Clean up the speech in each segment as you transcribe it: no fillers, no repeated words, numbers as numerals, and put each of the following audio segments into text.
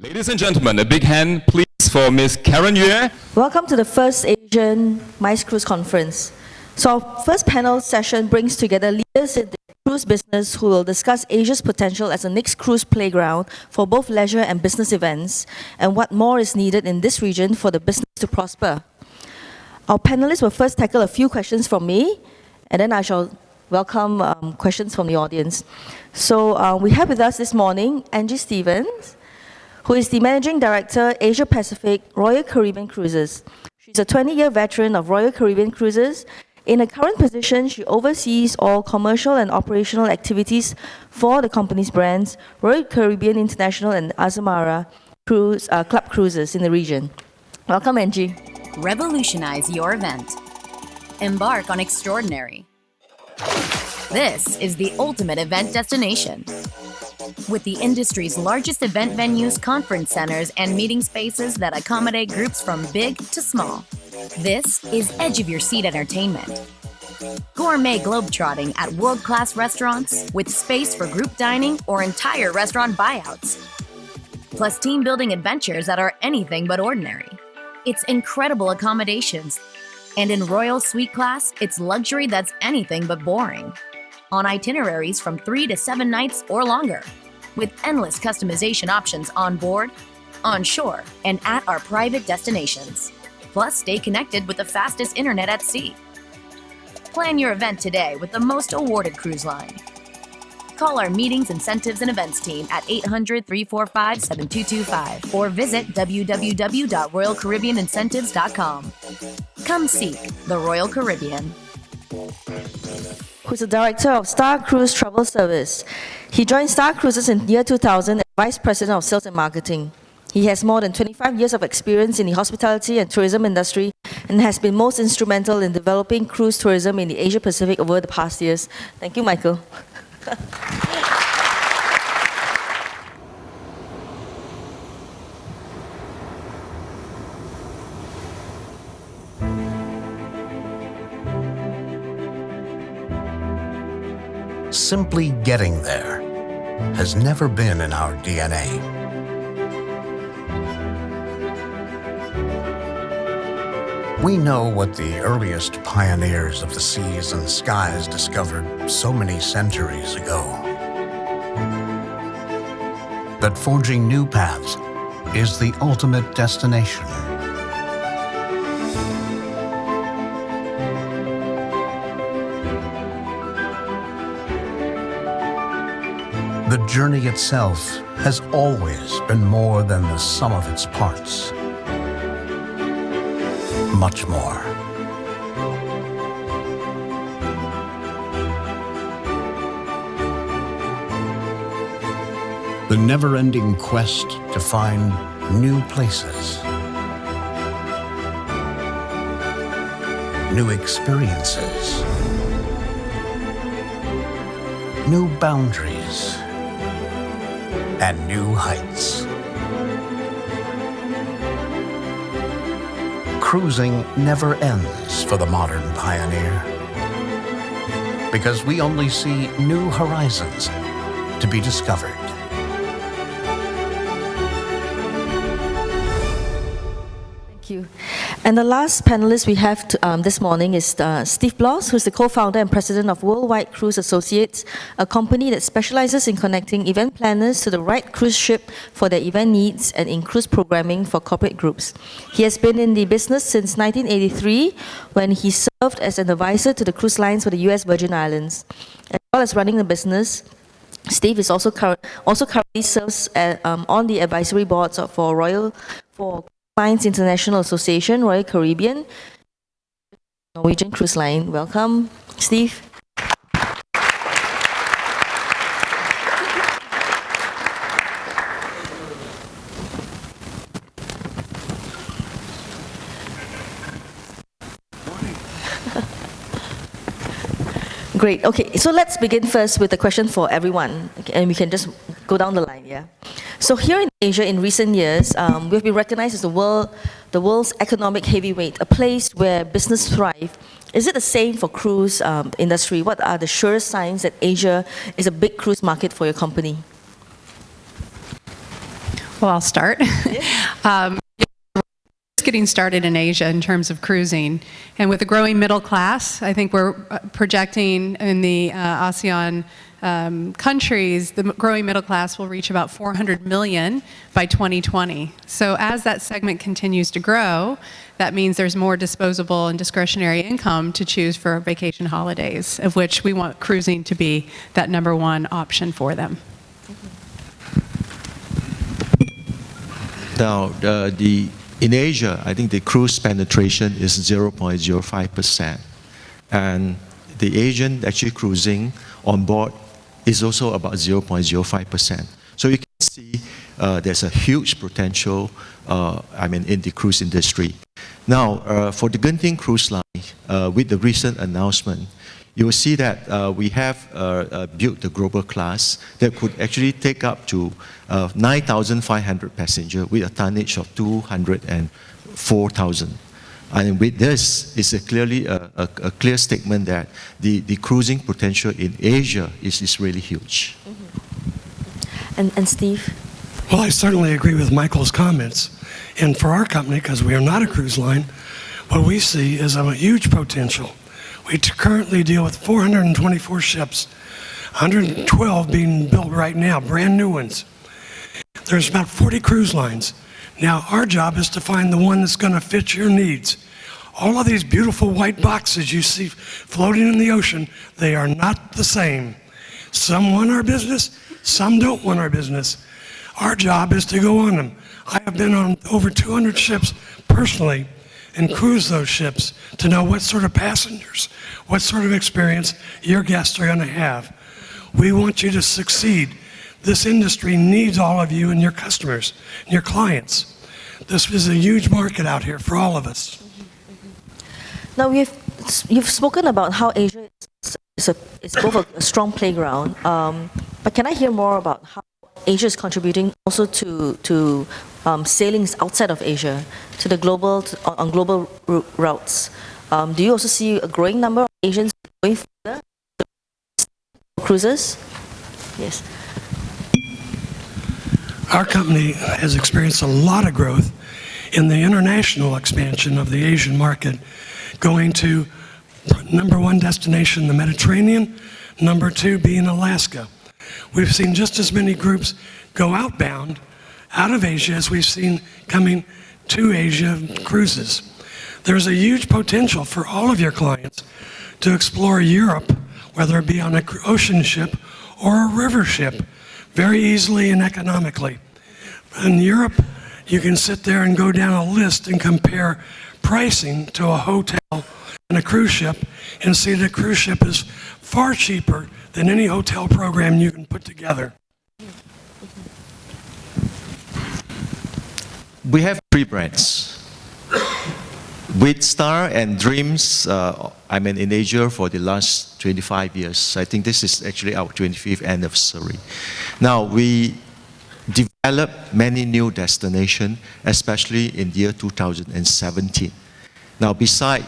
Ladies and gentlemen, a big hand, please, for Ms. Karen Yue. Welcome to the first Asian MICE Cruise Conference. So our first panel session brings together leaders in the cruise business who will discuss Asia's potential as a next cruise playground for both leisure and business events, and what more is needed in this region for the business to prosper. Our panelists will first tackle a few questions from me, and then I shall welcome questions from the audience. So we have with us this morning Angie Stevens, who is the Managing Director, Asia Pacific, Royal Caribbean Cruises. She's a 20-year veteran of Royal Caribbean Cruises. In her current position, she oversees all commercial and operational activities for the company's brands, Royal Caribbean International and Azamara Club Cruises in the region. Welcome, Angie. Revolutionize your event. Embark on extraordinary. This is the ultimate event destination. With the industry's largest event venues, conference centers, and meeting spaces that accommodate groups from big to small. This is edge-of-your-seat entertainment. Gourmet globetrotting at world-class restaurants with space for group dining or entire restaurant buyouts. Plus team-building adventures that are anything but ordinary. It's incredible accommodations. And in Royal Suite class, it's luxury that's anything but boring. On itineraries from 3 to 7 nights or longer, with endless customization options on board, on shore, and at our private destinations. Plus, stay connected with the fastest internet at sea. Plan your event today with the most awarded cruise line. Call our meetings, incentives, and events team at 800-345-7225 or visit www.royalcaribbeanincentives.com. Come seek the Royal Caribbean. Who's the Director of Star Cruise Travel Service. He joined Star Cruises in year 2000 as Vice President of Sales and Marketing. He has more than 25 years of experience in the hospitality and tourism industry and has been most instrumental in developing cruise tourism in the Asia Pacific over the past years. Thank you, Michael. Simply getting there has never been in our DNA. We know what the earliest pioneers of the seas and skies discovered so many centuries ago. That forging new paths is the ultimate destination. The journey itself has always been more than the sum of its parts. Much more. The never-ending quest to find new places, new experiences, new boundaries, and new heights. Cruising never ends for the modern pioneer, because we only see new horizons to be discovered. Thank you. And the last panelist we have this morning is Steve Bloss, who's the co-founder and president of Worldwide Cruise Associates, a company that specializes in connecting event planners to the right cruise ship for their event needs and in cruise programming for corporate groups. He has been in the business since 1983, when he served as an advisor to the cruise lines for the US Virgin Islands. As well as running the business, Steve is also currently serves on the advisory boards for Lines International Association, Royal Caribbean, Norwegian Cruise Line. Welcome, Steve. Great. Okay, so let's begin first with a question for everyone, and we can just go down the line, yeah? So here in Asia, in recent years, we've been recognized as the world's economic heavyweight, a place where business thrive. Is it the same for cruise industry? What are the surest signs that Asia is a big cruise market for your company? Well, I'll start. Just getting started in Asia in terms of cruising. And with a growing middle class, I think we're projecting in the ASEAN countries, the growing middle class will reach about 400 million by 2020. So as that segment continues to grow, that means there's more disposable and discretionary income to choose for vacation holidays, of which we want cruising to be that #1 option for them. Now, in Asia, I think the cruise penetration is 0.05%. And the Asian actually cruising on board is also about 0.05%. So you can see there's a huge potential, in the cruise industry. Now, for the Genting Cruise Line, with the recent announcement, you will see that we have built the global class that could actually take up to 9,500 passengers with a tonnage of 204,000. And with this, it's clearly a clear statement that the cruising potential in Asia is really huge. And Steve? Well, I certainly agree with Michael's comments. And for our company, because we are not a cruise line, what we see is a huge potential. We currently deal with 424 ships, 112 being built right now, brand new ones. There's about 40 cruise lines. Now, our job is to find the one that's going to fit your needs. All of these beautiful white boxes you see floating in the ocean, they are not the same. Some want our business, some don't want our business. Our job is to go on them. I have been on over 200 ships personally and cruise those ships to know what sort of passengers, what sort of experience your guests are going to have. We want you to succeed. This industry needs all of you and your customers, and your clients. This is a huge market out here for all of us. Now, you've spoken about how Asia is both a strong playground, but can I hear more about how Asia is contributing also to sailings outside of Asia, to the on global routes? Do you also see a growing number of Asians going further to cruises? Yes. Our company has experienced a lot of growth in the international expansion of the Asian market, going to #1 destination, the Mediterranean, #2 being Alaska. We've seen just as many groups go outbound out of Asia as we've seen coming to Asia cruises. There's a huge potential for all of your clients to explore Europe, whether it be on an ocean ship or a river ship, very easily and economically. In Europe, you can sit there and go down a list and compare pricing to a hotel and a cruise ship and see that a cruise ship is far cheaper than any hotel program you can put together. We have 3 brands. With Star and Dreams, in Asia for the last 25 years. I think this is actually our 25th anniversary. Now, we developed many new destinations, especially in the year 2017. Now, beside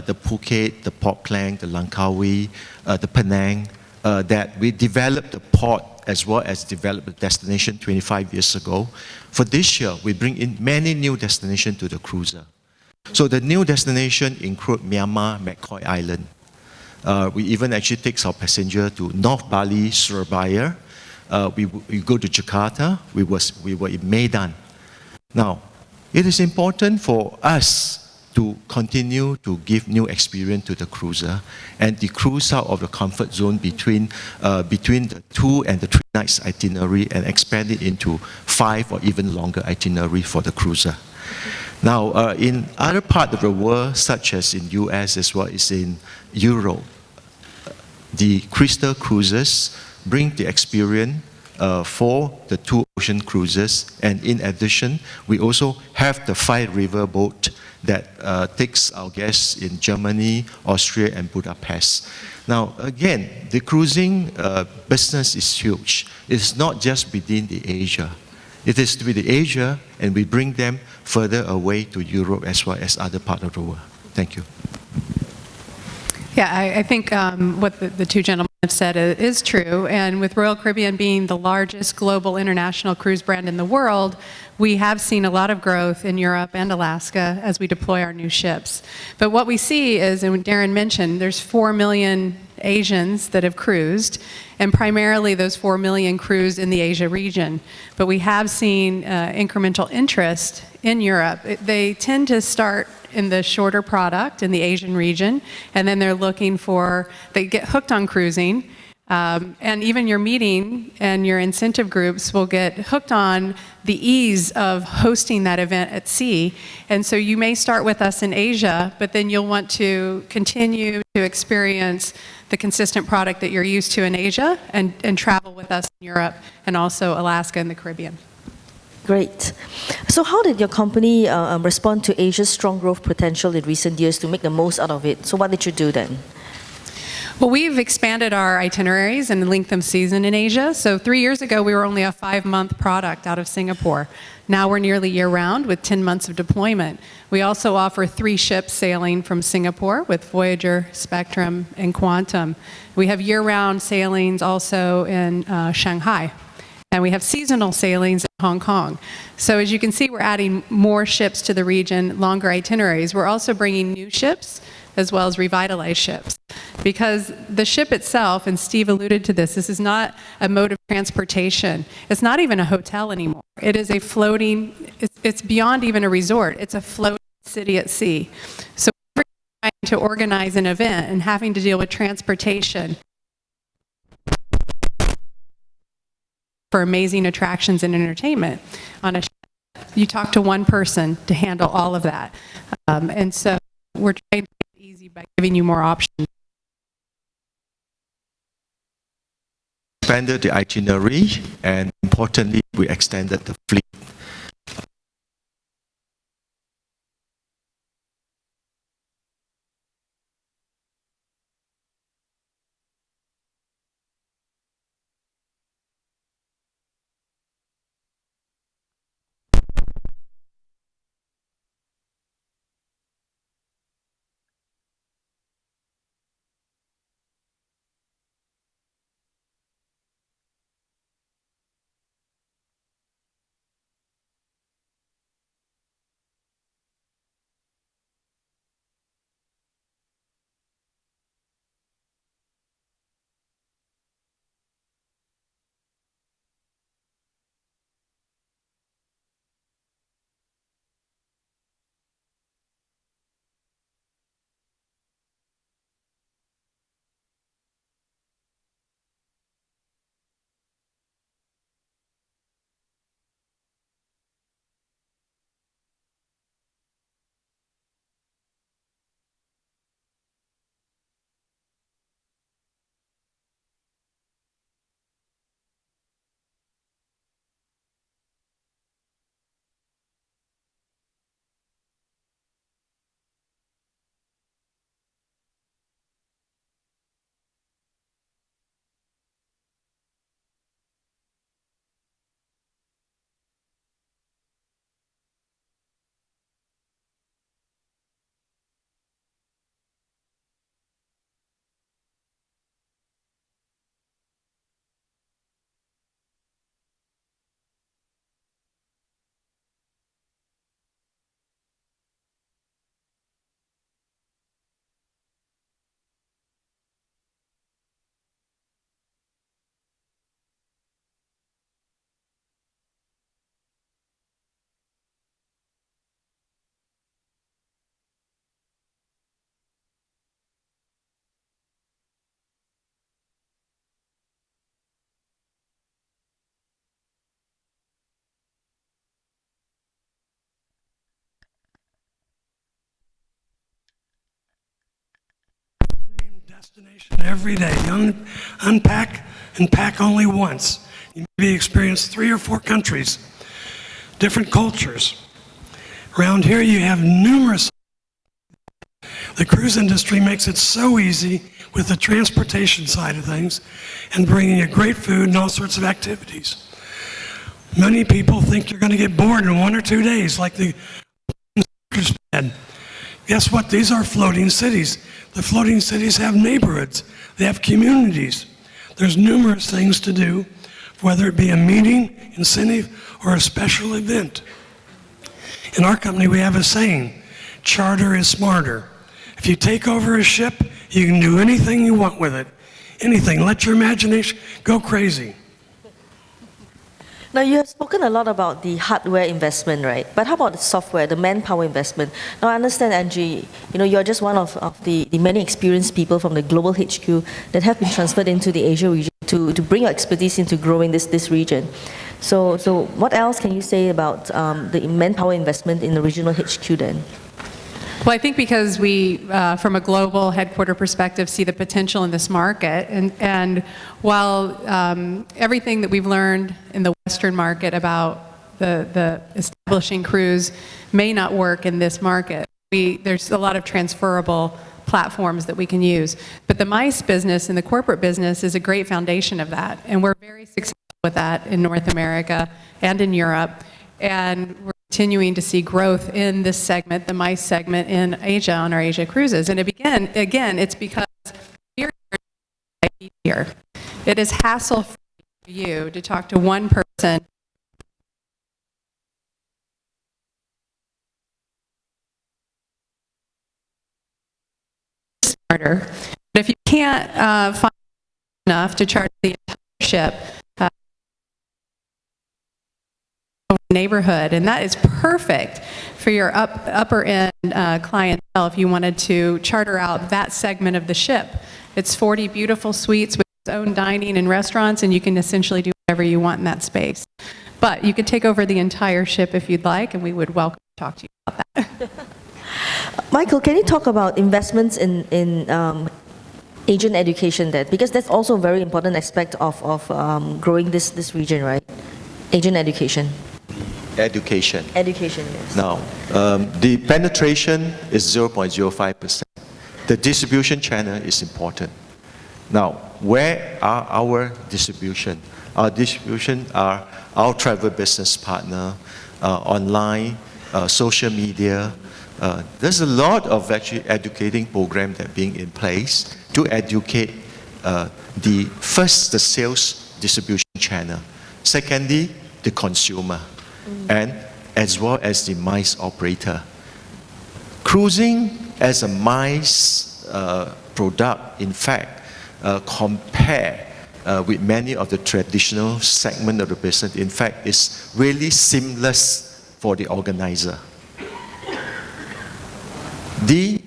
the Phuket, the Port Klang, the Langkawi, the Penang, that we developed the port as well as developed the destination 25 years ago. For this year, we bring in many new destinations to the cruiser. So the new destination include Myanmar, McCoy Island. We even actually take our passenger to North Bali, Surabaya. We go to Jakarta. We were in Medan. Now, it is important for us to continue to give new experience to the cruiser and the cruise out of the comfort zone between the 2 and the 3 nights itinerary and expand it into 5 or even longer itinerary for the cruiser. Now, in other parts of the world, such as in US as well as in Europe, the Crystal Cruises bring the experience for the 2 ocean cruises, and in addition, we also have the 5 river boat that takes our guests in Germany, Austria, and Budapest. Now, again, the cruising business is huge. It's not just within the Asia. It is with the Asia, and we bring them further away to Europe as well as other parts of the world. Thank you. Yeah, I think what the 2 gentlemen have said is true, and with Royal Caribbean being the largest global international cruise brand in the world, we have seen a lot of growth in Europe and Alaska as we deploy our new ships. But what we see is, and Darren mentioned, there's 4 million Asians that have cruised, and primarily those 4 million cruise in the Asia region. But we have seen incremental interest in Europe. They tend to start in the shorter product in the Asian region, and then they're looking for, they get hooked on cruising, and even your meeting and your incentive groups will get hooked on the ease of hosting that event at sea. And so you may start with us in Asia, but then you'll want to continue to experience the consistent product that you're used to in Asia and travel with us in Europe and also Alaska and the Caribbean. Great. So how did your company respond to Asia's strong growth potential in recent years to make the most out of it? So what did you do then? Well, we've expanded our itineraries and length of season in Asia. So 3 years ago, we were only a 5-month product out of Singapore. Now we're nearly year-round with 10 months of deployment. We also offer 3 ships sailing from Singapore with Voyager, Spectrum, and Quantum. We have year-round sailings also in Shanghai. And we have seasonal sailings in Hong Kong. So as you can see, we're adding more ships to the region, longer itineraries. We're also bringing new ships as well as revitalized ships. Because the ship itself, and Steve alluded to this is not a mode of transportation. It's not even a hotel anymore. It is a floating, it's beyond even a resort. It's a floating city at sea. So we're trying to organize an event and having to deal with transportation for amazing attractions and entertainment on a ship. You talk to one person to handle all of that. And so we're trying to make it easy by giving you more options. Expanded the itinerary, and importantly, we extended the fleet. Destination every day. Unpack and pack only once. You maybe experience 3 or 4 countries, different cultures. Around here you have numerous. The cruise industry makes it so easy with the transportation side of things and bringing you great food and all sorts of activities. Many people think you're going to get bored in 1 or 2 days like the said. Guess what? These are floating cities. The floating cities have neighborhoods. They have communities. There's numerous things to do, whether it be a meeting, incentive, or a special event. In our company, we have a saying, charter is smarter. If you take over a ship, you can do anything you want with it. Anything. Let your imagination go crazy. Now, you have spoken a lot about the hardware investment, right? But how about the software, the manpower investment? Now, I understand, Angie, you're just one of the many experienced people from the global HQ that have been transferred into the Asia region to bring your expertise into growing this region. So what else can you say about the manpower investment in the regional HQ then? Well, I think because we, from a global headquarter perspective, see the potential in this market, and while everything that we've learned in the Western market about the establishing cruise may not work in this market, there's a lot of transferable platforms that we can use. But the MICE business and the corporate business is a great foundation of that, and we're very successful with that in North America and in Europe, and we're continuing to see growth in this segment, the MICE segment in Asia on our Asia cruises. And again, it's because we're here. It is hassle-free for you to talk to one person smarter. But if you can't find enough to charge the entire ship, neighborhood, and that is perfect for your upper end clientele if you wanted to charter out that segment of the ship. It's 40 beautiful suites with its own dining and restaurants, and you can essentially do whatever you want in that space. But you could take over the entire ship if you'd like, and we would welcome to talk to you about that. Michael, can you talk about investments in Asian education then? Because that's also a very important aspect of growing this region, right? Asian education. Education. Education, yes. Now, the penetration is 0.05%. The distribution channel is important. Now, where are our distribution? Our distribution are our travel business partner, online, social media. There's a lot of actually educating programs that are being in place to educate the sales distribution channel. Secondly, the consumer, and as well as the MICE operator. Cruising as a MICE product, in fact, compare with many of the traditional segment of the business, in fact, is really seamless for the organizer. The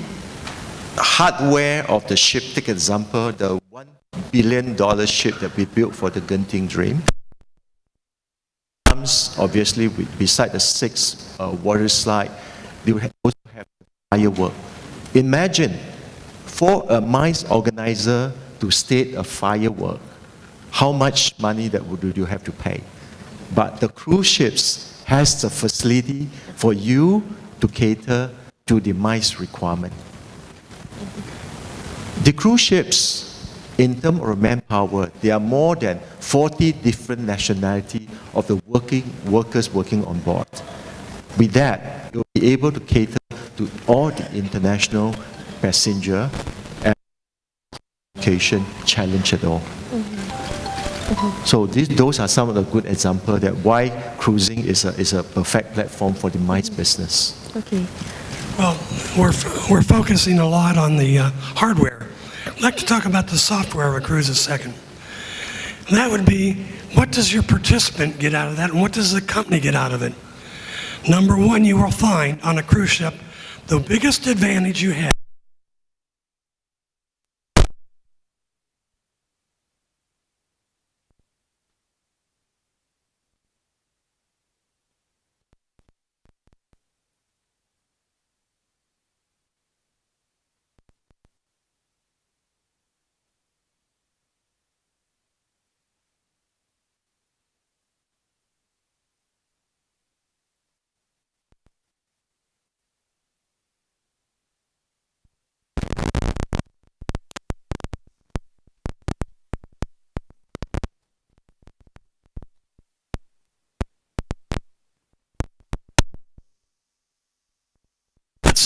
hardware of the ship, take example, the $1 billion ship that we built for the Genting Dream, obviously, beside the 6 water slide, they will also have firework. Imagine for a MICE organizer to stage a firework, how much money would you have to pay? But the cruise ships has the facility for you to cater to the MICE requirement. The cruise ships, in terms of manpower, there are more than 40 different nationalities of the workers working on board. With that, you'll be able to cater to all the international passenger and education challenge at all. So those are some of the good examples that why cruising is a perfect platform for the MICE business. Okay. Well, we're focusing a lot on the hardware. I'd like to talk about the software of a cruise a second. And that would be, what does your participant get out of that, and what does the company get out of it? Number one, you will find on a cruise ship, the biggest advantage you have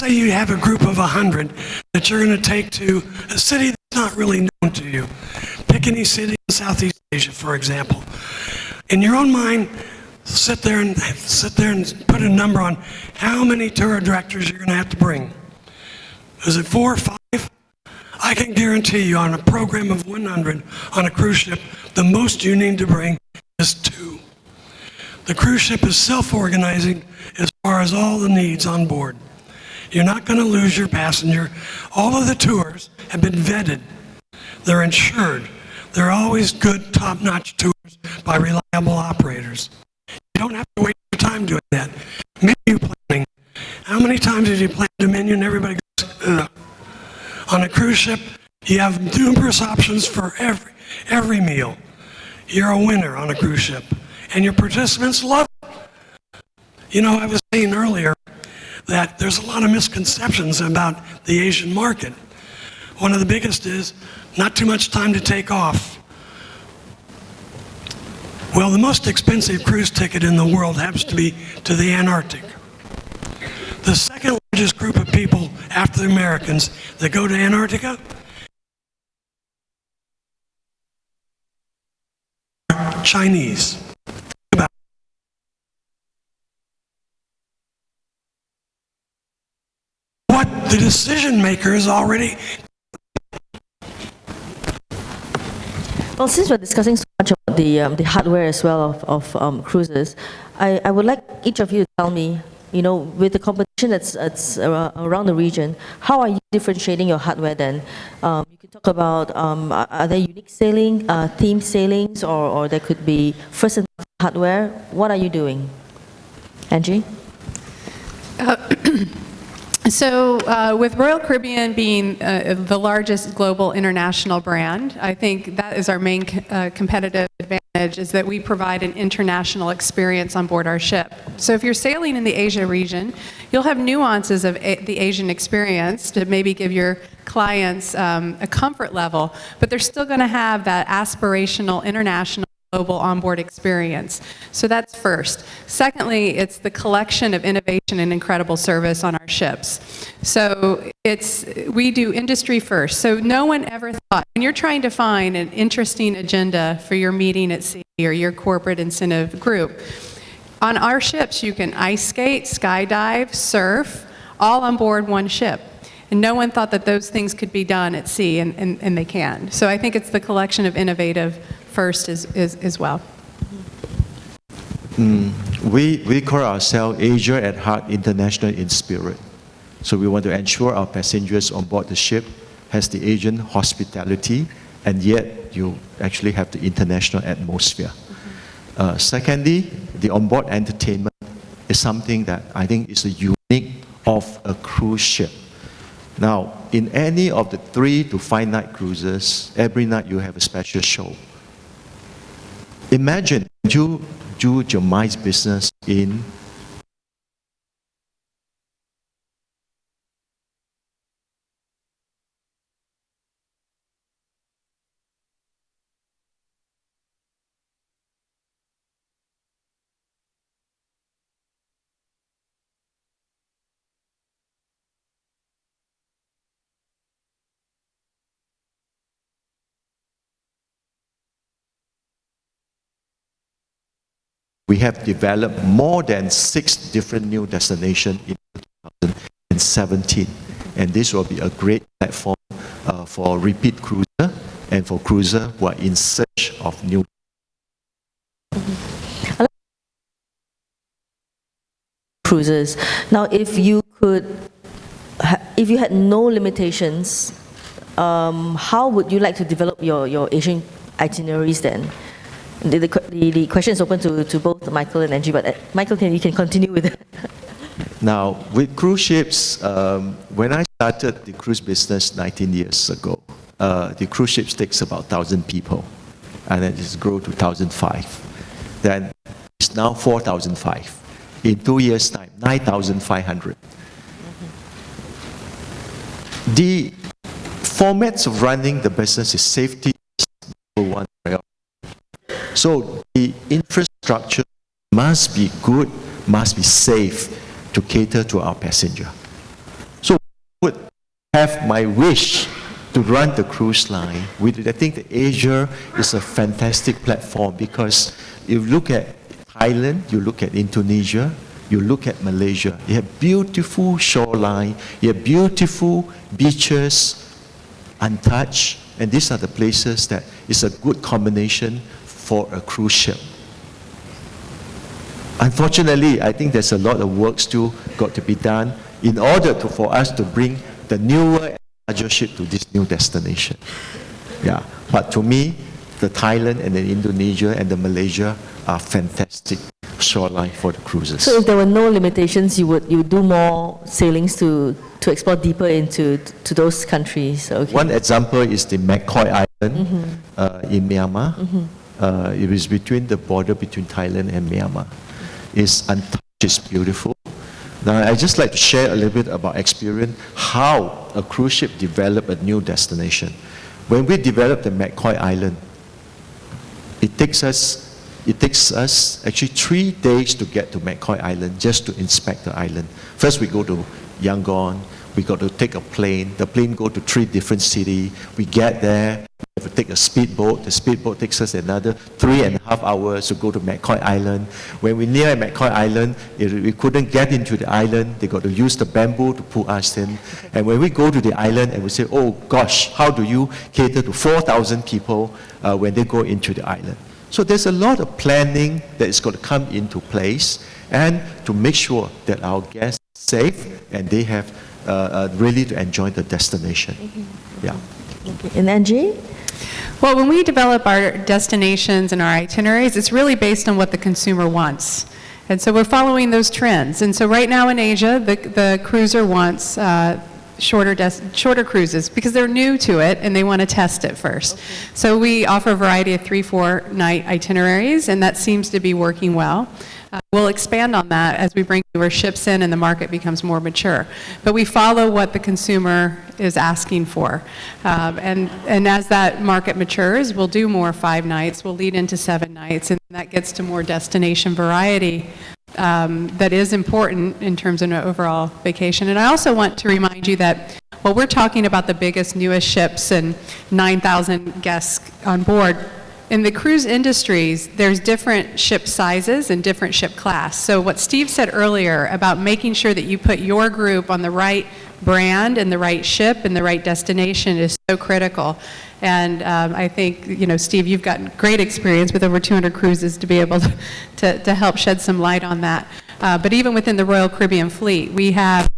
say you have a group of 100 that you're going to take to a city that's not really known to you. Pick any city Southeast Asia, for example. In your own mind, sit there and put a number on how many tour directors you're going to have to bring. Is it 4 or 5? I can guarantee you on a program of 100 on a cruise ship, the most you need to bring is 2. The cruise ship is self-organizing as far as all the needs on board. You're not going to lose your passenger. All of the tours have been vetted. They're insured. They're always good, top-notch tours by reliable operators. You don't have to waste your time doing that. Menu planning. How many times did you plan a menu and everybody goes, ugh? On a cruise ship, you have numerous options for every meal. You're a winner on a cruise ship, and your participants love it. You know, I was saying earlier that there's a lot of misconceptions about the Asian market. One of the biggest is not too much time to take off. Well, the most expensive cruise ticket in the world happens to be to the Antarctic. The second largest group of people after the Americans that go to Antarctica are Chinese. Think about it. What the decision makers already. Well, since we're discussing so much about the hardware as well of cruises, I would like each of you to tell me, you know, with the competition that's around the region, how are you differentiating your hardware then? You can talk about, are there unique sailing, themed sailings, or there could be first and hardware? What are you doing? Angie? So with Royal Caribbean being the largest global international brand, I think that is our main competitive advantage, is that we provide an international experience on board our ship. So if you're sailing in the Asia region, you'll have nuances of the Asian experience to maybe give your clients a comfort level, but they're still going to have that aspirational international global onboard experience. So that's first. Secondly, it's the collection of innovation and incredible service on our ships. So we do industry first. So no one ever thought, when you're trying to find an interesting agenda for your meeting at sea or your corporate incentive group, on our ships you can ice skate, skydive, surf, all on board one ship. And no one thought that those things could be done at sea, and they can. So I think it's the collection of innovative first as well. We call ourselves Asia at Heart International in spirit. So we want to ensure our passengers on board the ship has the Asian hospitality, and yet you actually have the international atmosphere. Secondly, the onboard entertainment is something that I think is unique of a cruise ship. Now, in any of the 3 to 5 night cruises, every night you have a special show. Imagine you do your MICE business in we have developed more than 6 different new destinations in 2017. And this will be a great platform for repeat cruiser and for cruiser who are in search of new. Cruises. Now, if you had no limitations, how would you like to develop your Asian itineraries then? The question is open to both Michael and Angie, but Michael, you can continue with it. Now, with cruise ships, when I started the cruise business 19 years ago, the cruise ships takes about 1,000 people, and then it's grown to 1,005. Then it's now 4,005. In 2 years' time, 9,500. The formats of running the business is safety is number one priority. So the infrastructure must be good, must be safe to cater to our passenger. So I would have my wish to run the cruise line, I think that Asia is a fantastic platform because if you look at Thailand, you look at Indonesia, you look at Malaysia, you have beautiful shoreline, you have beautiful beaches, untouched, and these are the places that is a good combination for a cruise ship. Unfortunately, I think there's a lot of work still got to be done in order for us to bring the newer and larger ship to this new destination. Yeah, but to me, the Thailand and the Indonesia and the Malaysia are fantastic shoreline for the cruises. So if there were no limitations, you would do more sailings to explore deeper into those countries. Okay. One example is the McCoy Island in Myanmar. It is between the border between Thailand and Myanmar. It's untouched, it's beautiful. Now, I'd just like to share a little bit about experience, how a cruise ship developed a new destination. When we developed the McCoy Island, it takes us actually 3 days to get to McCoy Island just to inspect the island. First, we go to Yangon. We got to take a plane. The plane go to 3 different cities. We get there. We have to take a speedboat. The speedboat takes us another 3.5 hours to go to McCoy Island. When we near McCoy Island, we couldn't get into the island. They got to use the bamboo to pull us in. And when we go to the island and we say, oh gosh, how do you cater to 4,000 people when they go into the island? So there's a lot of planning that is going to come into place and to make sure that our guests are safe and they have really to enjoy the destination. Yeah. Okay. And Angie? Well, when we develop our destinations and our itineraries, it's really based on what the consumer wants. And so we're following those trends. And so right now in Asia, the cruiser wants shorter cruises because they're new to it and they want to test it first. Okay. So we offer a variety of 3-4 night itineraries, and that seems to be working well. We'll expand on that as we bring newer ships in and the market becomes more mature. But we follow what the consumer is asking for. And as that market matures, we'll do more 5 nights, we'll lead into 7 nights, and that gets to more destination variety that is important in terms of an overall vacation. And I also want to remind you that while we're talking about the biggest, newest ships and 9,000 guests on board, in the cruise industries, there's different ship sizes and different ship class. So what Steve said earlier about making sure that you put your group on the right brand and the right ship and the right destination is so critical. And I think, Steve, you've got great experience with over 200 cruises to be able to help shed some light on that. But even within the Royal Caribbean fleet, we have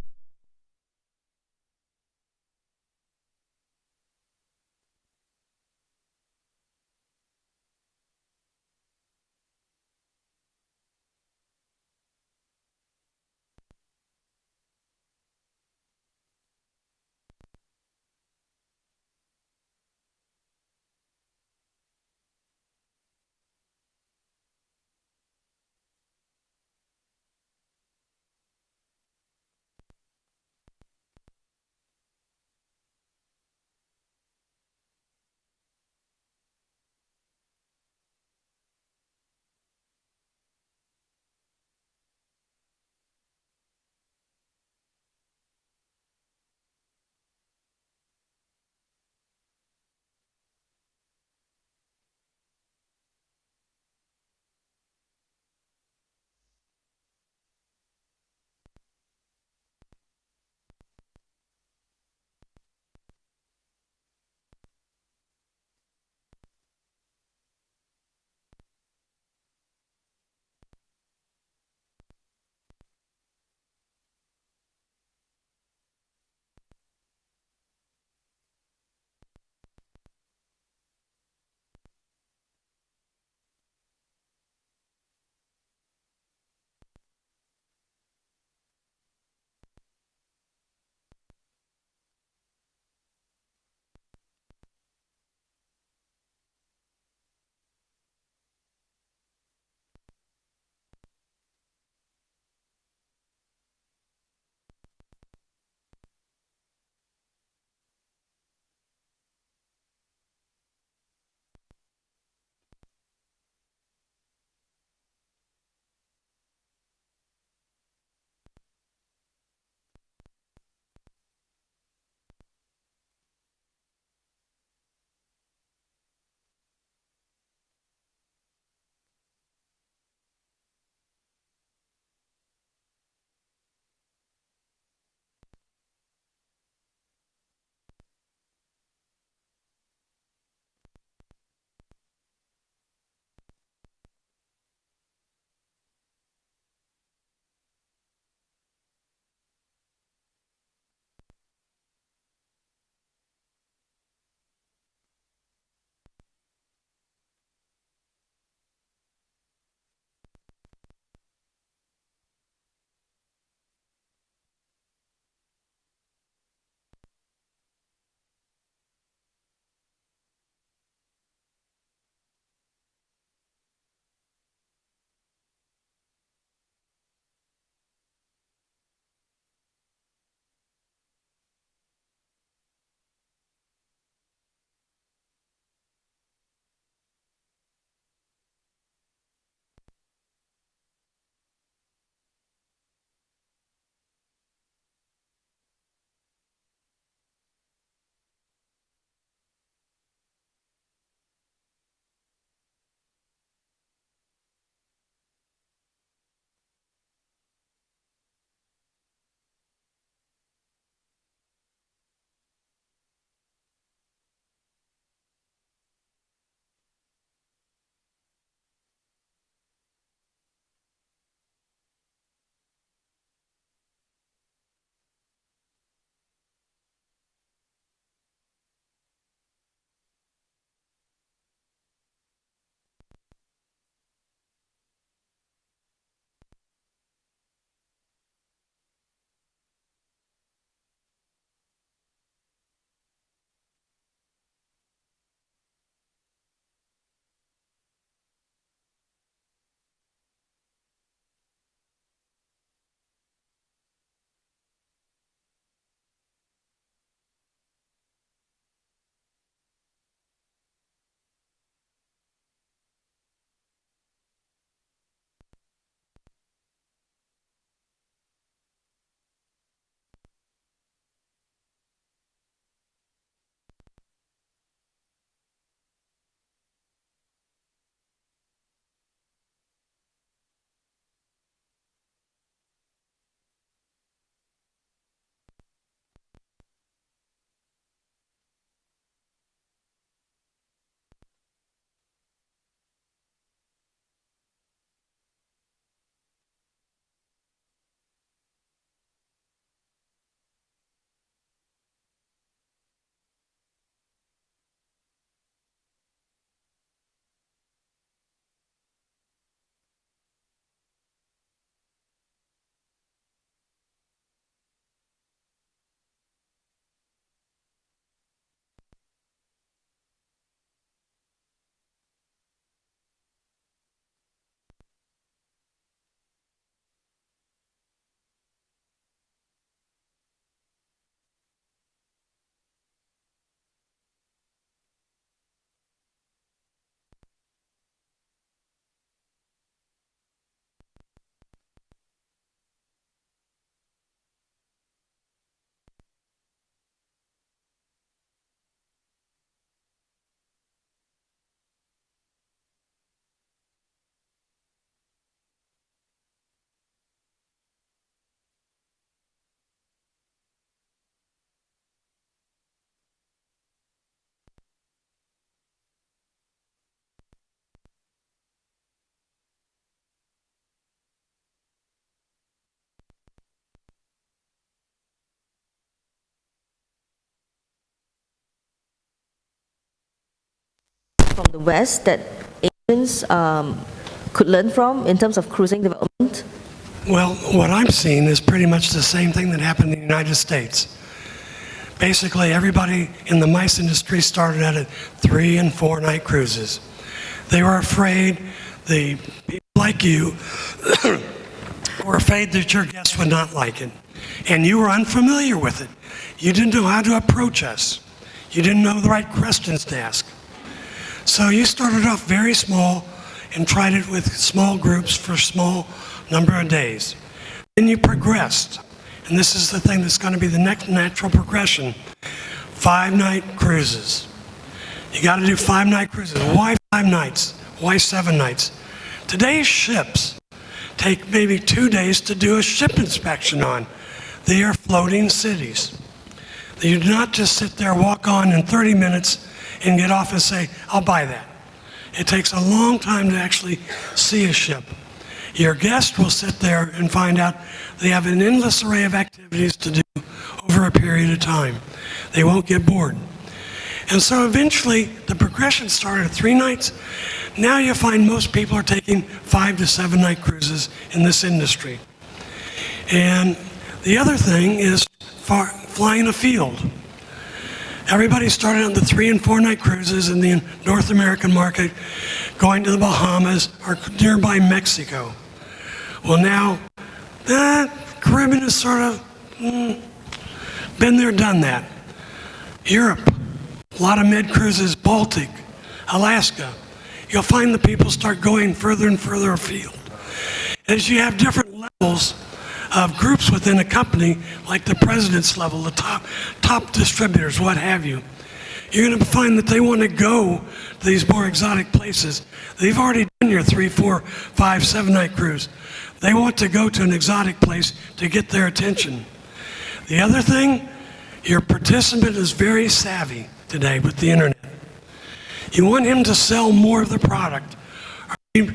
from the West that Asians could learn from in terms of cruising development? Well, what I'm seeing is pretty much the same thing that happened in the United States. Basically, everybody in the MICE industry started out at 3 and 4 night cruises. They were afraid, the people like you were afraid that your guests would not like it. And you were unfamiliar with it. You didn't know how to approach us. You didn't know the right questions to ask. So you started off very small and tried it with small groups for a small number of days. Then you progressed. And this is the thing that's going to be the next natural progression. 5-night cruises. You got to do 5-night cruises. Why 5 nights? Why 7 nights? Today's ships take maybe 2 days to do a ship inspection on. They are floating cities. You do not just sit there, walk on in 30 minutes and get off and say, I'll buy that. It takes a long time to actually see a ship. Your guest will sit there and find out they have an endless array of activities to do over a period of time. They won't get bored. And so eventually the progression started at 3 nights. Now you find most people are taking 5 to 7 night cruises in this industry. And the other thing is flying afield. Everybody started on the 3 and 4 night cruises in the North American market, going to the Bahamas or nearby Mexico. Well, now, that Caribbean has sort of been there, done that. Europe, a lot of med cruises, Baltic, Alaska. You'll find the people start going further and further afield. As you have different levels of groups within a company, like the president's level, the top distributors, what have you, you're going to find that they want to go to these more exotic places. They've already done your 3, 4, 5, 7 night cruise. They want to go to an exotic place to get their attention. The other thing, your participant is very savvy today with the internet. You want him to sell more of the product, or be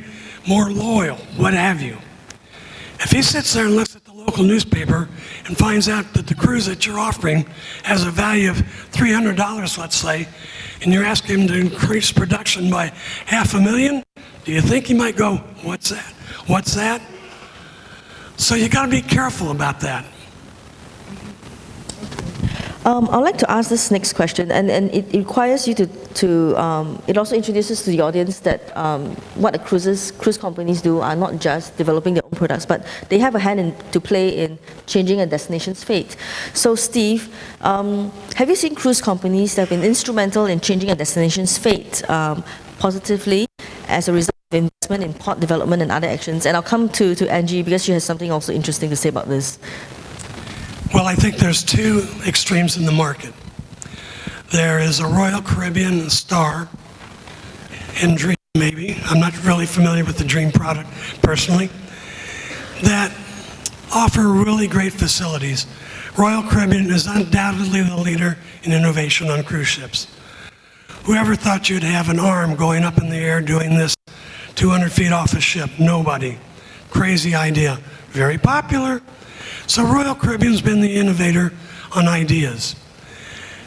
more loyal, what have you. If he sits there and looks at the local newspaper and finds out that the cruise that you're offering has a value of $300, let's say, and you're asking him to increase production by $500,000, do you think he might go, what's that? What's that? So you got to be careful about that. I'd like to ask this next question, and it requires you it also introduces to the audience that what the cruise companies do are not just developing their own products, but they have a hand to play in changing a destination's fate. So Steve, have you seen cruise companies that have been instrumental in changing a destination's fate positively as a result of investment in port development and other actions? And I'll come to Angie because she has something also interesting to say about this. Well, I think there's 2 extremes in the market. There is a Royal Caribbean, a Star, and Dream maybe. I'm not really familiar with the Dream product personally, that offer really great facilities. Royal Caribbean is undoubtedly the leader in innovation on cruise ships. Whoever thought you'd have an arm going up in the air doing this 200 feet off a ship? Nobody. Crazy idea. Very popular. So Royal Caribbean's been the innovator on ideas.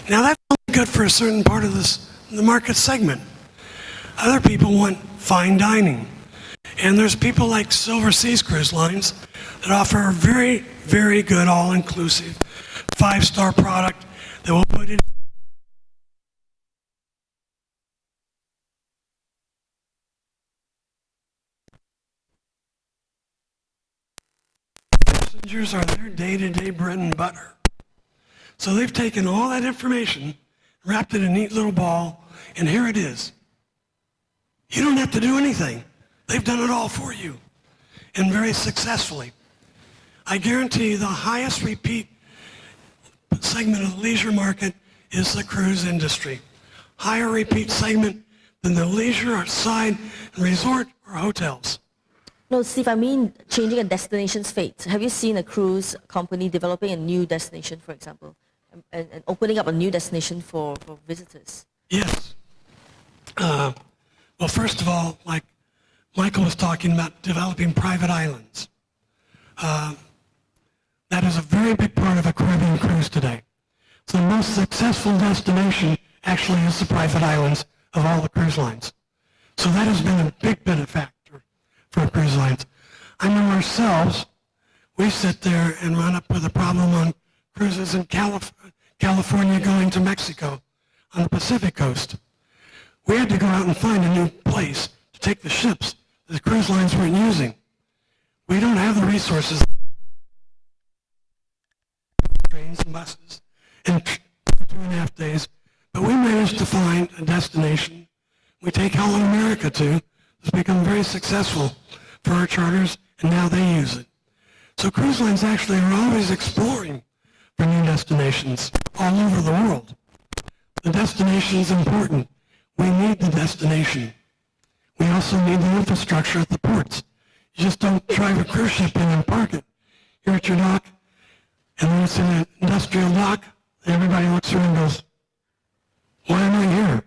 Now that's only good for a certain part of the market segment. Other people want fine dining. And there's people like Silver Seas Cruise Lines that offer a very, very good all-inclusive 5-star product that will put it passengers are their day-to-day bread and butter. So they've taken all that information, wrapped it in a neat little ball, and here it is. You don't have to do anything. They've done it all for you, and very successfully. I guarantee you the highest repeat segment of the leisure market is the cruise industry. Higher repeat segment than the leisure side, resort, or hotels. No, Steve, I mean changing a destination's fate. Have you seen a cruise company developing a new destination, for example, and opening up a new destination for visitors? Yes. Well, first of all, like Michael was talking about developing private islands. That is a very big part of a Caribbean cruise today. So the most successful destination actually is the private islands of all the cruise lines. So that has been a big benefactor for cruise lines. I know ourselves, we sit there and run up with a problem on cruises in California going to Mexico on the Pacific coast. We had to go out and find a new place to take the ships that the cruise lines weren't using. We don't have the resources, trains and buses, in 2.5 days, but we managed to find a destination we take Holland America to. It's become very successful for our charters, and now they use it. So cruise lines actually are always exploring for new destinations all over the world. The destination is important. We need the destination. We also need the infrastructure at the ports. You just don't drive a cruise ship in and park it. You're at your dock, and when it's in an industrial dock, everybody looks around and goes, why am I here?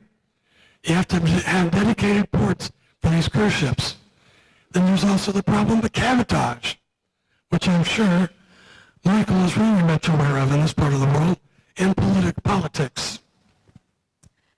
You have to have dedicated ports for these cruise ships. Then there's also the problem of cabotage, which I'm sure Michael is really much aware of in this part of the world, and politics.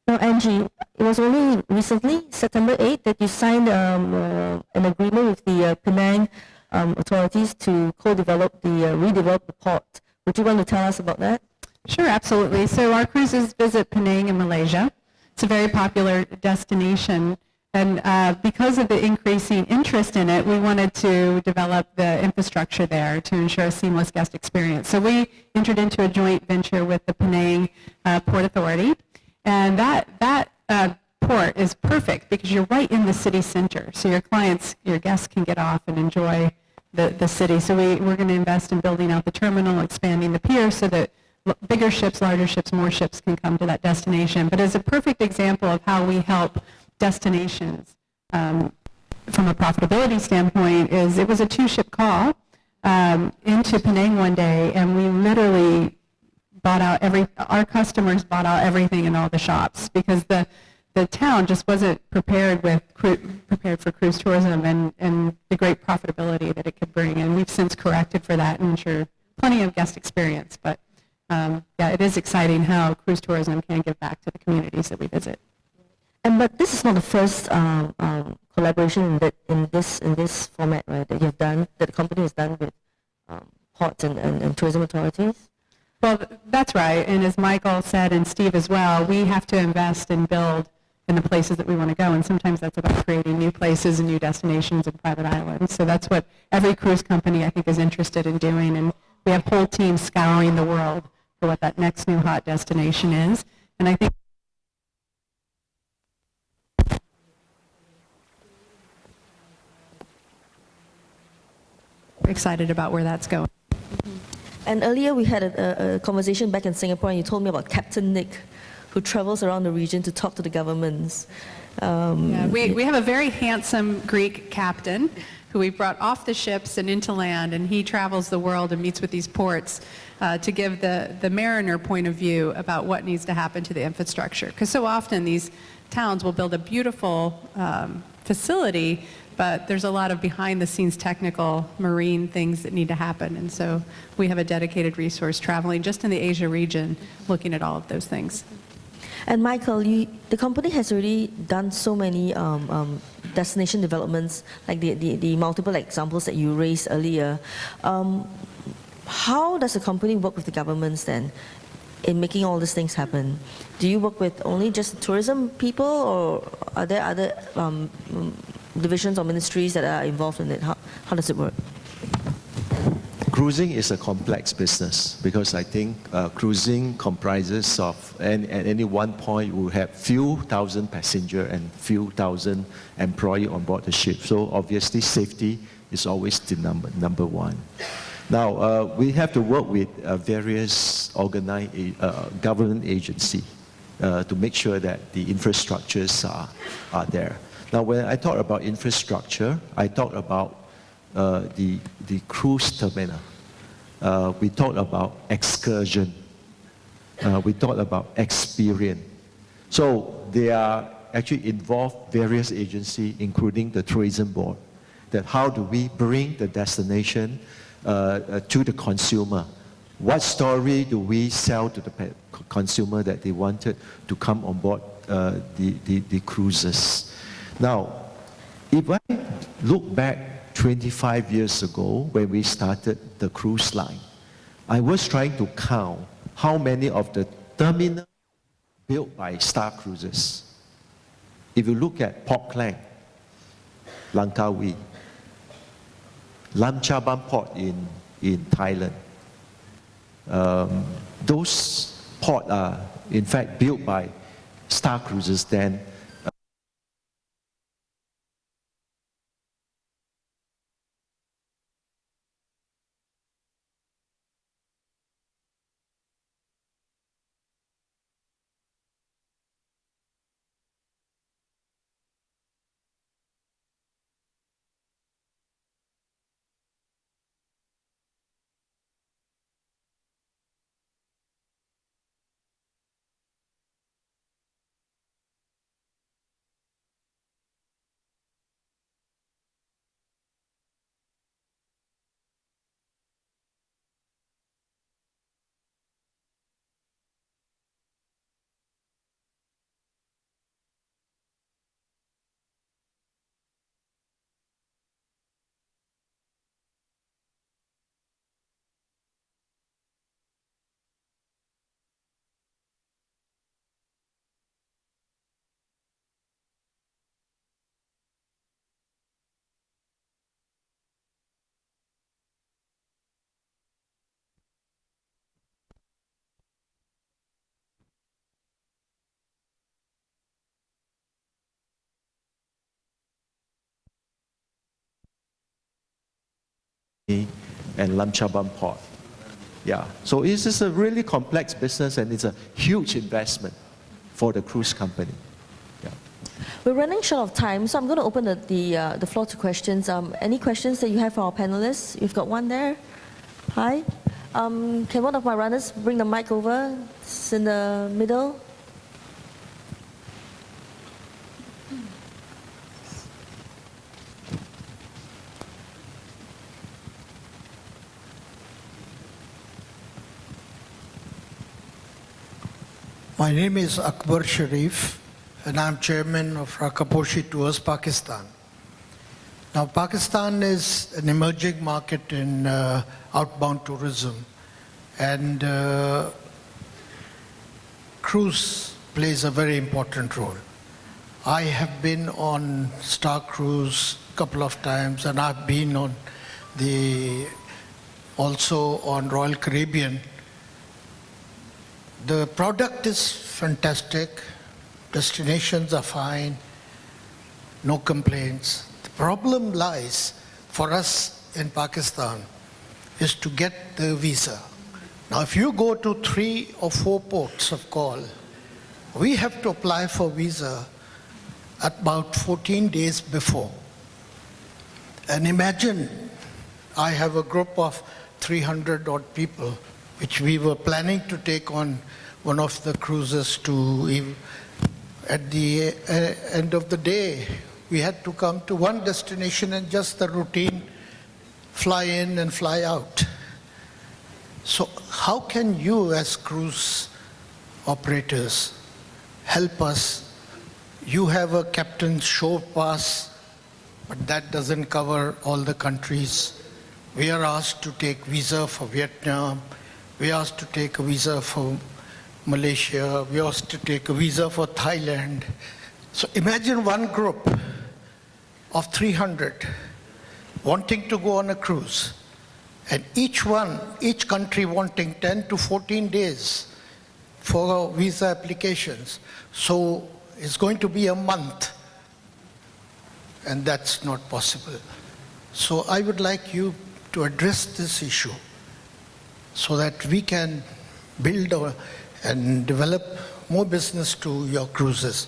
Now, Angie, it was only recently, September 8th, that you signed an agreement with the Penang authorities to redevelop the port. Would you want to tell us about that? Sure, absolutely. So our cruises visit Penang in Malaysia. It's a very popular destination, and because of the increasing interest in it, we wanted to develop the infrastructure there to ensure a seamless guest experience. So we entered into a joint venture with the Penang Port Authority, and that port is perfect because you're right in the city center, so your guests can get off and enjoy the city. So we're going to invest in building out the terminal, expanding the pier so that bigger ships, larger ships, more ships can come to that destination. But as a perfect example of how we help destinations from a profitability standpoint is it was a 2-ship call into Penang one day, and we literally bought out our customers bought out everything in all the shops because the town just wasn't prepared for cruise tourism and the great profitability that it could bring. And we've since corrected for that and ensured plenty of guest experience. But yeah, it is exciting how cruise tourism can give back to the communities that we visit. But this is not the first collaboration in this format, right, that you've done, that the company has done with ports and tourism authorities. Well, that's right. And as Michael said, and Steve as well, we have to invest and build in the places that we want to go. And sometimes that's about creating new places and new destinations and private islands. So that's what every cruise company, I think, is interested in doing. And we have whole teams scouring the world for what that next new hot destination is. And I think we're excited about where that's going. And earlier we had a conversation back in Singapore, and you told me about Captain Nick, who travels around the region to talk to the governments. Yeah, we have a very handsome Greek captain who we brought off the ships and into land, and he travels the world and meets with these ports to give the mariner point of view about what needs to happen to the infrastructure. Because so often these towns will build a beautiful facility, but there's a lot of behind-the-scenes technical marine things that need to happen. And so we have a dedicated resource traveling just in the Asia region looking at all of those things. And Michael, the company has already done so many destination developments, like the multiple examples that you raised earlier. How does the company work with the governments then in making all these things happen? Do you work with only just tourism people, or are there other divisions or ministries that are involved in it? How does it work? Cruising is a complex business because I think cruising comprises of, and at any one point we have few thousand passengers and few thousand employees on board the ship. So obviously safety is always the number one. Now we have to work with various government agencies to make sure that the infrastructures are there. Now, when I talk about infrastructure, I talk about the cruise terminal. We talk about excursion. We talk about experience. So they are actually involved various agencies, including the tourism board, that how do we bring the destination to the consumer? What story do we sell to the consumer that they wanted to come on board the cruises. Now, if I look back 25 years ago when we started the cruise line, I was trying to count how many of the terminals built by Star Cruises. If you look at Port Klang, Langkawi, Lam Chabang Port in Thailand, those ports are in fact built by Star Cruises then. And Lam Chabang Port. Yeah, so this is a really complex business and it's a huge investment for the cruise company. Yeah. We're running short of time, so I'm going to open the floor to questions. Any questions that you have for our panelists? You've got one there. Hi. Can one of my runners bring the mic over? It's in the middle. My name is Akbar Sharif, and I'm chairman of Rakaposhi Tours Pakistan. Now, Pakistan is an emerging market in outbound tourism, and cruise plays a very important role. I have been on Star Cruise a couple of times, and I've been on also on Royal Caribbean. The product is fantastic, destinations are fine, no complaints. The problem lies for us in Pakistan is to get the visa. Now if you go to 3 or 4 ports of call, we have to apply for visa at about 14 days before. And imagine I have a group of 300 odd people which we were planning to take on one of the cruises to, at the end of the day, we had to come to one destination and just the routine fly in and fly out. So how can you as cruise operators help us? You have a captain's show pass, but that doesn't cover all the countries. We are asked to take visa for Vietnam. We are asked to take a visa for Malaysia. We are asked to take a visa for Thailand. So imagine one group of 300 wanting to go on a cruise, and each country wanting 10 to 14 days for visa applications. So it's going to be a month, and that's not possible. So I would like you to address this issue so that we can build and develop more business to your cruises.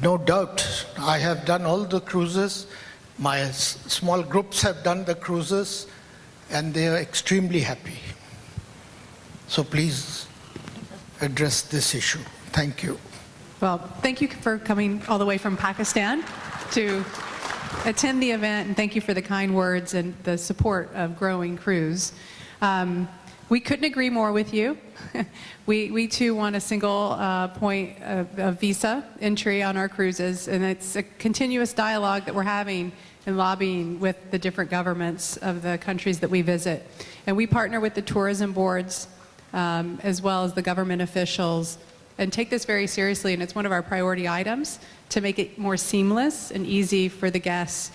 No doubt, I have done all the cruises. My small groups have done the cruises, and they are extremely happy. So please address this issue. Thank you. Well, thank you for coming all the way from Pakistan to attend the event, and thank you for the kind words and the support of Growing Cruise. We couldn't agree more with you. We too want a single point of visa entry on our cruises, and it's a continuous dialogue that we're having and lobbying with the different governments of the countries that we visit. And we partner with the tourism boards as well as the government officials and take this very seriously, and it's one of our priority items to make it more seamless and easy for the guests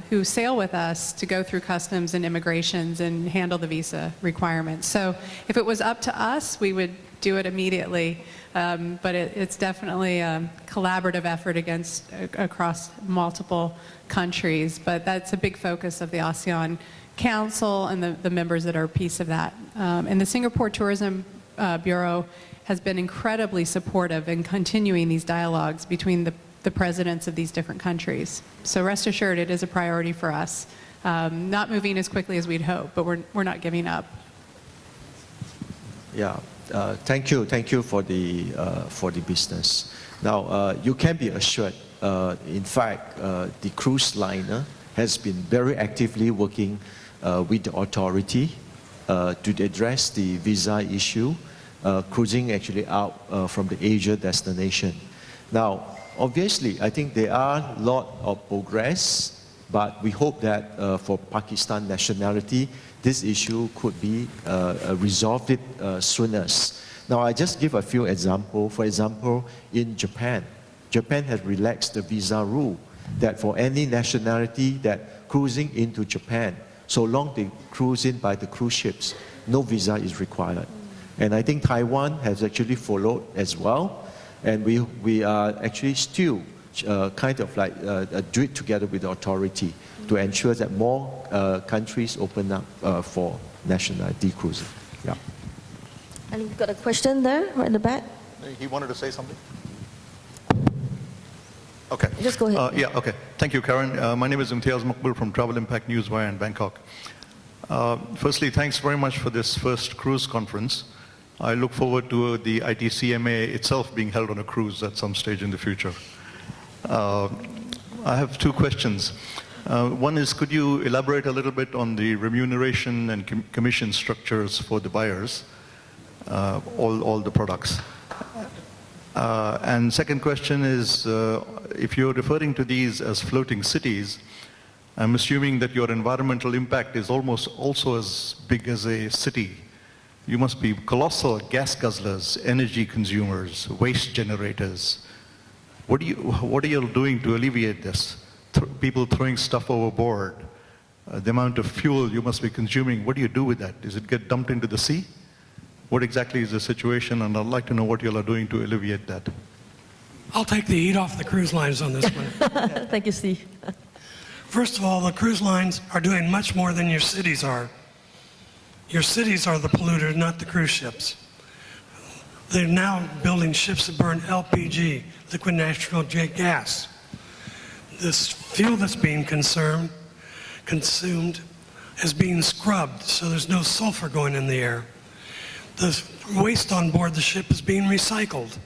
who sail with us to go through customs and immigrations and handle the visa requirements. So if it was up to us, we would do it immediately, but it's definitely a collaborative effort across multiple countries, but that's a big focus of the ASEAN Council and the members that are a piece of that. And the Singapore Tourism Bureau has been incredibly supportive in continuing these dialogues between the presidents of these different countries. So rest assured, it is a priority for us. Not moving as quickly as we'd hope, but we're not giving up. Yeah, thank you for the business. Now, you can be assured, in fact, the cruise liner has been very actively working with the authority to address the visa issue, cruising actually out from the Asia destination. Now, obviously, I think there are a lot of progress, but we hope that for Pakistan nationality, this issue could be resolved sooner. Now, I just give a few examples. For example, in Japan, Japan has relaxed the visa rule that for any nationality that cruising into Japan, so long they cruise in by the cruise ships, no visa is required. And I think Taiwan has actually followed as well. And we are actually still kind of like do it together with the authority to ensure that more countries open up for nationality cruising. Yeah. And you've got a question there, right in the back. He wanted to say something. Okay. Just go ahead. Yeah, okay. Thank you, Karen. My name is Imtiaz Maqbul from Travel Impact Newswire in Bangkok. Firstly, thanks very much for this first cruise conference. I look forward to the ITCMA itself being held on a cruise at some stage in the future. I have two questions. One is, could you elaborate a little bit on the remuneration and commission structures for the buyers, all the products? And second question is, if you're referring to these as floating cities, I'm assuming that your environmental impact is almost also as big as a city. You must be colossal gas guzzlers, energy consumers, waste generators. What are you doing to alleviate this? People throwing stuff overboard, the amount of fuel you must be consuming, what do you do with that? Does it get dumped into the sea? What exactly is the situation? And I'd like to know what you are doing to alleviate that. I'll take the heat off the cruise lines on this one. Thank you, Steve. First of all, the cruise lines are doing much more than your cities are. Your cities are the polluter, not the cruise ships. They're now building ships that burn LPG, liquid natural gas. This fuel that's being consumed is being scrubbed, so there's no sulfur going in the air. The waste on board the ship is being recycled.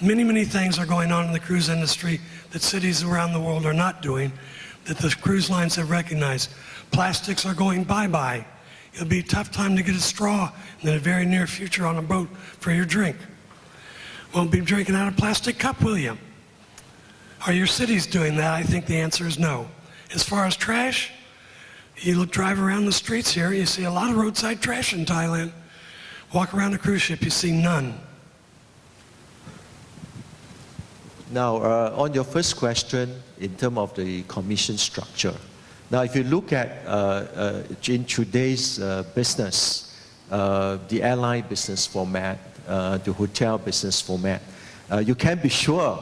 Many, many things are going on in the cruise industry that cities around the world are not doing, that the cruise lines have recognized. Plastics are going bye-bye. It'll be a tough time to get a straw in the very near future on a boat for your drink. Won't be drinking out of a plastic cup, will you? Are your cities doing that? I think the answer is no. As far as trash, you drive around the streets here, you see a lot of roadside trash in Thailand. Walk around a cruise ship, you see none. Now, on your first question, in terms of the commission structure. Now, if you look at in today's business, the airline business format, the hotel business format, you can be sure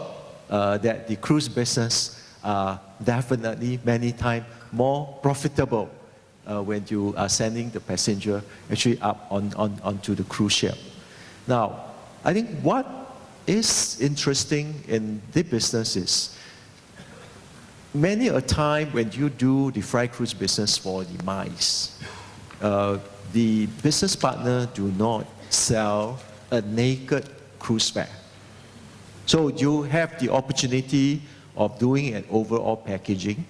that the cruise business are definitely many times more profitable when you are sending the passenger actually up onto the cruise ship. Now, I think what is interesting in the business is many a time when you do the freight cruise business for the MICE, the business partner do not sell a naked cruise fare. So you have the opportunity of doing an overall packaging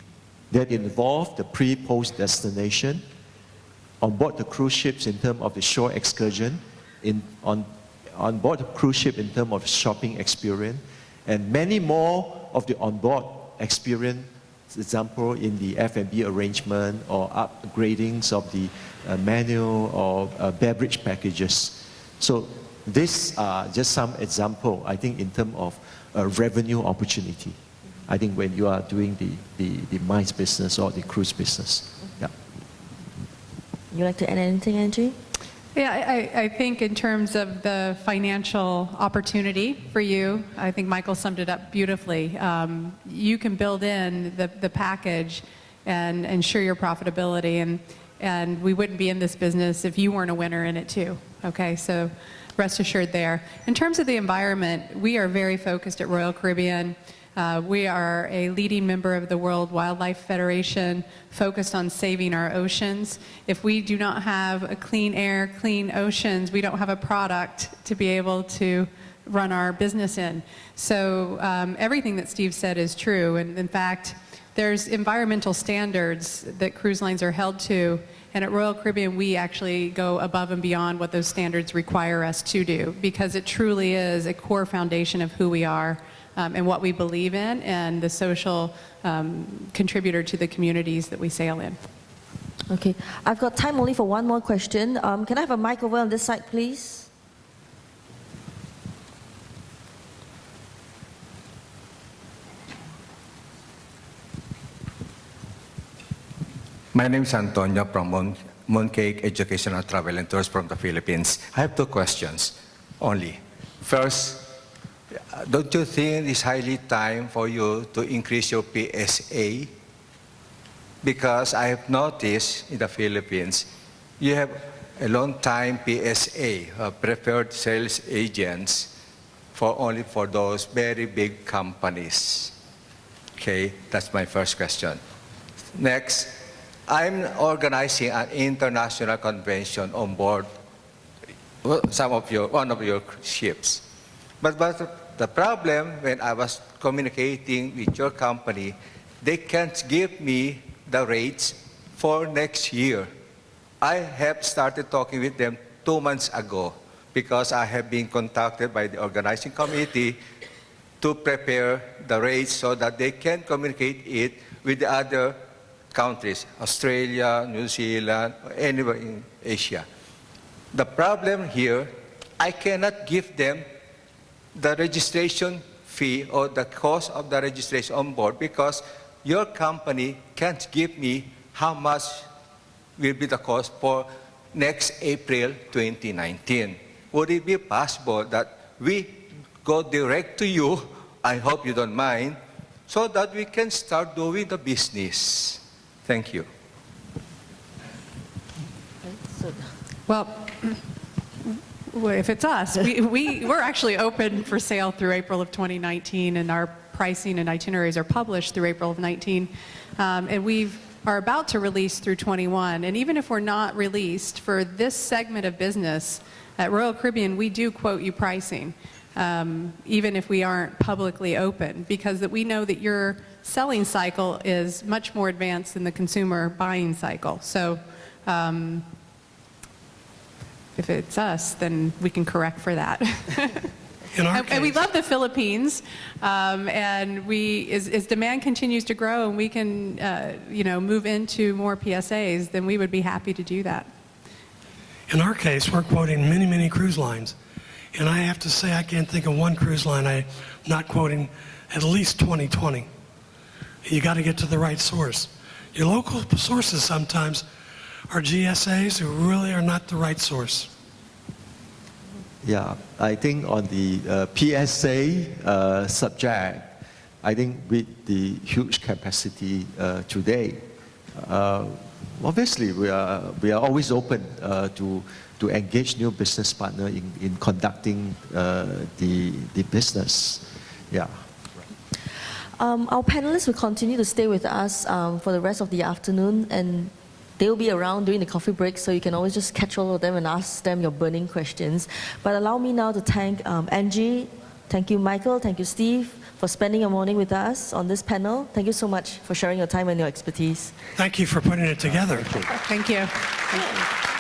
that involves the pre-post destination, on board the cruise ships in terms of the shore excursion, on board the cruise ship in terms of shopping experience, and many more of the onboard experience, for example, in the F&B arrangement or upgradings of the menu or beverage packages. So these are just some example, I think, in terms of revenue opportunity. I think when you are doing the MICE business or the cruise business. Yeah. You like to add anything, Angie? Yeah, I think in terms of the financial opportunity for you, I think Michael summed it up beautifully. You can build in the package and ensure your profitability, and we wouldn't be in this business if you weren't a winner in it too. Okay, so rest assured there. In terms of the environment, we are very focused at Royal Caribbean. We are a leading member of the World Wildlife Federation, focused on saving our oceans. If we do not have a clean air, clean oceans, we don't have a product to be able to run our business in. So everything that Steve said is true. And in fact, there's environmental standards that cruise lines are held to. And at Royal Caribbean, we actually go above and beyond what those standards require us to do, because it truly is a core foundation of who we are. And what we believe in, and the social contributor to the communities that we sail in. Okay, I've got time only for one more question. Can I have a mic over on this side, please? My name is Antonio from Mooncake Educational Travel and Tours from the Philippines. I have two questions only. First, don't you think it's highly time for you to increase your PSA? Because I have noticed in the Philippines, you have a long time PSA, preferred sales agents, only for those very big companies. Okay, that's my first question. Next, I'm organizing an international convention on board one of your ships. But the problem, when I was communicating with your company, they can't give me the rates for next year. I have started talking with them 2 months ago, because I have been contacted by the organizing committee to prepare the rates so that they can communicate it with the other countries, Australia, New Zealand, or anywhere in Asia. The problem here, I cannot give them the registration fee or the cost of the registration on board, because your company can't give me how much will be the cost for next April 2019. Would it be possible that we go direct to you, I hope you don't mind, so that we can start doing the business? Thank you. Well, if it's us, we're actually open for sale through April of 2019, and our pricing and itineraries are published through April of 19. And we are about to release through 21. And even if we're not released for this segment of business, at Royal Caribbean, we do quote you pricing, even if we aren't publicly open, because we know that your selling cycle is much more advanced than the consumer buying cycle. So if it's us, then we can correct for that. And we love the Philippines, and as demand continues to grow and we can move into more PSAs, then we would be happy to do that. In our case, we're quoting many, many cruise lines. And I have to say, I can't think of one cruise line I'm not quoting at least 2020. You got to get to the right source. Your local sources sometimes are GSAs who really are not the right source. Yeah, I think on the PSA subject, I think with the huge capacity today, obviously we are always open to engage new business partner in conducting the business. Yeah. Our panelists will continue to stay with us for the rest of the afternoon, and they'll be around during the coffee break, so you can always just catch all of them and ask them your burning questions. But allow me now to thank Angie, thank you Michael, thank you Steve for spending a morning with us on this panel. Thank you so much for sharing your time and your expertise. Thank you for putting it together. Thank you. Thank you.